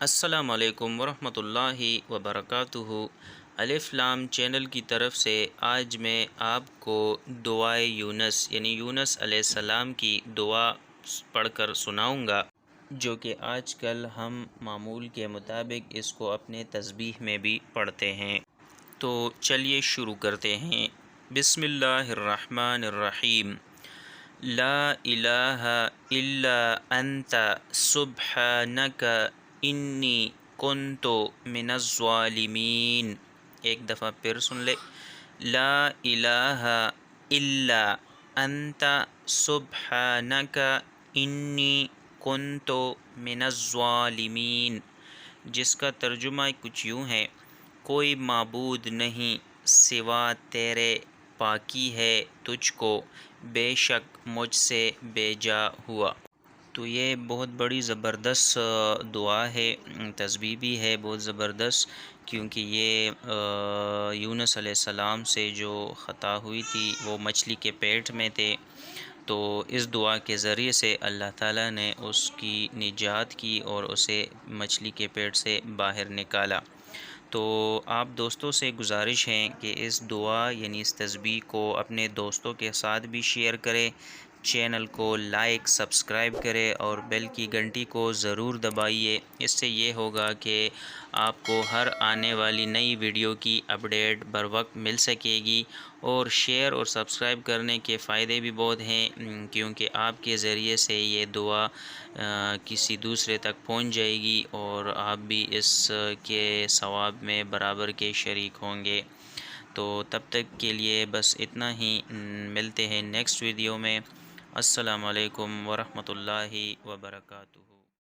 السلام علیکم ورحمۃ اللہ وبرکاتہ۔ الف لام چینل کی طرف سے آج میں آپ کو دعائے یونس یعنی یونس علیہ السلام کی دعا پڑھ کر سناؤں گا، جو کہ آج کل ہم معمول کے مطابق اس کو اپنے تسبیح میں بھی پڑھتے ہیں۔ تو چلیے شروع کرتے ہیں۔ بسم اللہ الرحمن الرحیم۔ لا الہ الا انت سبحانک انی کنت من الظالمین۔ ایک دفعہ پھر سن لے۔ لا الہ الا انت سبحانک انی کنت من الظالمین، جس کا ترجمہ کچھ یوں ہے: کوئی معبود نہیں سوا تیرے، پاکی ہے تجھ کو، بے شک مجھ سے بے جا ہوا۔ تو یہ بہت بڑی زبردست دعا ہے، تسبیح بھی ہے بہت زبردست، کیونکہ یہ یونس علیہ السلام سے جو خطا ہوئی تھی وہ مچھلی کے پیٹ میں تھے، تو اس دعا کے ذریعے سے اللہ تعالیٰ نے اس کی نجات کی اور اسے مچھلی کے پیٹ سے باہر نکالا۔ تو آپ دوستوں سے گزارش ہے کہ اس دعا یعنی اس تسبیح کو اپنے دوستوں کے ساتھ بھی شیئر کریں، چینل کو لائک سبسکرائب کرے اور بیل کی گھنٹی کو ضرور دبائیے۔ اس سے یہ ہوگا کہ آپ کو ہر آنے والی نئی ویڈیو کی اپڈیٹ بر وقت مل سکے گی، اور شیئر اور سبسکرائب کرنے کے فائدے بھی بہت ہیں، کیونکہ آپ کے ذریعے سے یہ دعا کسی دوسرے تک پہنچ جائے گی اور آپ بھی اس کے ثواب میں برابر کے شریک ہوں گے۔ تو تب تک کے لیے بس اتنا ہی، ملتے ہیں نیکسٹ ویڈیو میں۔ السلام علیکم ورحمۃ اللہ وبرکاتہ۔